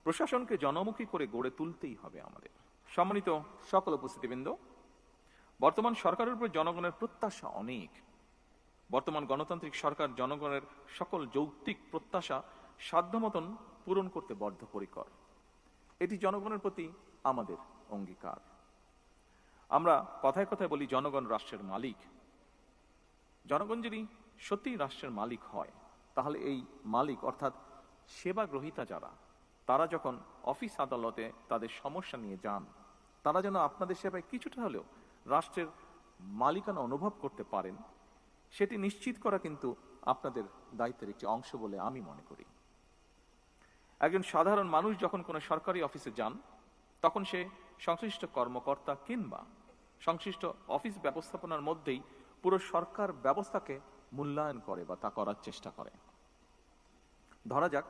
প্রশাসনকে জনমুখী করে গড়ে তুলতেই হবে আমাদের। সম্মানিত সকল উপস্থিতিবৃন্দ, বর্তমান সরকারের উপর জনগণের প্রত্যাশা অনেক। বর্তমান গণতান্ত্রিক সরকার জনগণের সকল যৌক্তিক প্রত্যাশা সাধ্য মতন পূরণ করতে বদ্ধপরিকর। এটি জনগণের প্রতি আমাদের অঙ্গীকার। আমরা কথায় কথায় বলি জনগণ রাষ্ট্রের মালিক। জনগণ যদি সত্যিই রাষ্ট্রের মালিক হয়, তাহলে এই মালিক অর্থাৎ সেবা গ্রহীতা যারা, তারা যখন অফিস আদালতে তাদের সমস্যা নিয়ে যান, তারা যেন আপনাদের সেবায় কিছুটা হলেও রাষ্ট্রের মালিকানা অনুভব করতে পারেন, সেটি নিশ্চিত করা কিন্তু আপনাদের দায়িত্বের একটি অংশ বলে আমি মনে করি। একজন সাধারণ মানুষ যখন কোনো সরকারি অফিসে যান, তখন সে সংশ্লিষ্ট কর্মকর্তা কিংবা সংশ্লিষ্ট অফিস ব্যবস্থাপনার মধ্যেই পুরো সরকার ব্যবস্থাকে মূল্যায়ন করে বা তা করার চেষ্টা করে। ধরা যাক,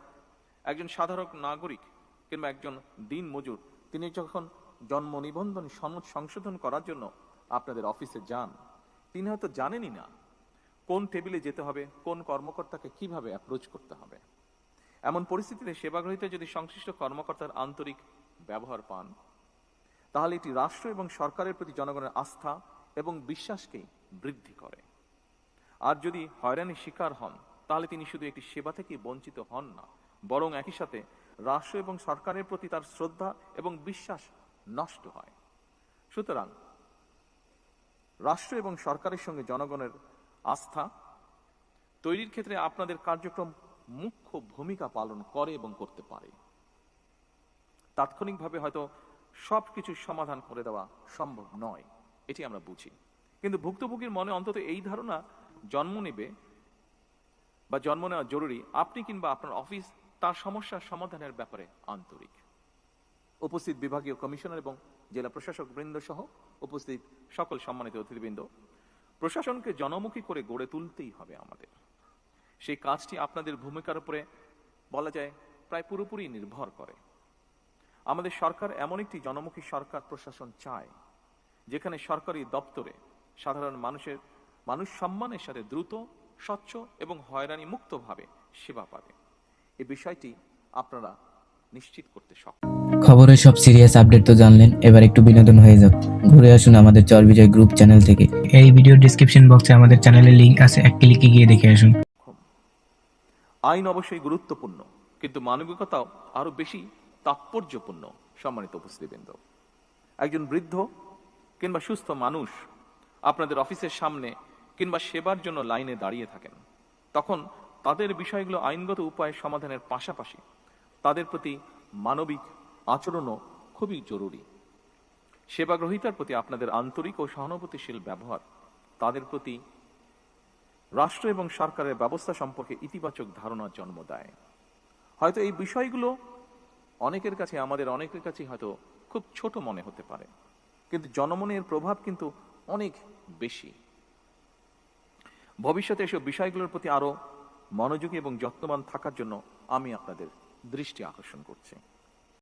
একজন সাধারণ নাগরিক কিংবা একজন দিন মজুর তিনি যখন জন্ম নিবন্ধন সনদ সংশোধন করার জন্য আপনাদের অফিসে যান, তিনি হয়তো জানেনই না কোন টেবিলে যেতে হবে, কোন কর্মকর্তাকে কিভাবে অ্যাপ্রোচ করতে হবে। এমন পরিস্থিতিতে সেবাগ্রহীতা যদি সংশ্লিষ্ট কর্মকর্তার আন্তরিক ব্যবহার পান, তাহলে এটি রাষ্ট্র এবং সরকারের প্রতি জনগণের আস্থা এবং বিশ্বাসকেই বৃদ্ধি করে। আর যদি হয়রানির শিকার হন, তাহলে তিনি শুধু একটি সেবা থেকে বঞ্চিত হন না, বরং একই সাথে রাষ্ট্র এবং সরকারের প্রতি তার শ্রদ্ধা এবং বিশ্বাস নষ্ট হয়। সুতরাং রাষ্ট্র এবং সরকারের সঙ্গে জনগণের আস্থা তৈরির ক্ষেত্রে আপনাদের কার্যক্রম মুখ্য ভূমিকা পালন করে এবং করতে পারে। তাৎক্ষণিকভাবে হয়তো সবকিছু সমাধান করে দেওয়া সম্ভব নয়, এটি আমরা বুঝি, কিন্তু ভুক্তভোগীর মনে অন্তত এই ধারণা জন্ম নেবে বা জন্ম নেওয়া জরুরি, আপনি কিংবা আপনার অফিস তার সমস্যার সমাধানের ব্যাপারে আন্তরিক। উপস্থিত বিভাগীয় কমিশনার এবং জেলা প্রশাসক বৃন্দ সহ উপস্থিত সকল সম্মানিত অতিথিবৃন্দ, প্রশাসনকে জনমুখী করে গড়ে তুলতেই হবে আমাদের। সেই কাজটি আপনাদের ভূমিকার উপরে বলা যায় প্রায় পুরোপুরি নির্ভর করে। আমাদের সরকার এমন একটি জনমুখী সরকার প্রশাসন চায়, যেখানে সরকারি দপ্তরে সাধারণ মানুষ সম্মানের সাথে দ্রুত, স্বচ্ছ এবং হয়রানি মুক্তভাবে সেবা পাবে। এই বিষয়টি আপনারা নিশ্চিত করতে সক্ষম। খবরের সব সিরিয়াস আপডেট তো জানলেন, এবার একটু বিনোদন হয়ে যাক। ঘুরে আসুন আমাদের চরবিজয় গ্রুপ চ্যানেল থেকে। এই ভিডিওর ডেসক্রিপশন বক্সে আমাদের চ্যানেলের লিংক আছে, এক ক্লিকে গিয়ে দেখে আসুন। আইন অবশ্যই গুরুত্বপূর্ণ, কিন্তু মানবিকতাও আরো বেশি তাৎপর্যপূর্ণ। সম্মানিত উপস্থিতিবৃন্দ, একজন বৃদ্ধ কিংবা সুস্থ মানুষ আপনাদের অফিসের সামনে কিংবা সেবার জন্য লাইনে দাঁড়িয়ে থাকেন, তখন তাদের বিষয়গুলো আইনগত উপায়ে সমাধানের পাশাপাশি তাদের প্রতি মানবিক আচরণও খুবই জরুরি। সেবাগ্রহীতার প্রতি আপনাদের আন্তরিক ও সহানুভূতিশীল ব্যবহার তাদের প্রতি রাষ্ট্র এবং সরকারের ব্যবস্থা সম্পর্কে ইতিবাচক ধারণার জন্ম দেয়। হয়তো এই বিষয়গুলো আমাদের অনেকের কাছে হয়তো খুব ছোট মনে হতে পারে, কিন্তু জনমনের প্রভাব কিন্তু অনেক বেশি। ভবিষ্যতে এসব বিষয়গুলোর প্রতি আরো মনোযোগী এবং যত্নবান থাকার জন্য আমি আপনাদের দৃষ্টি আকর্ষণ করছি।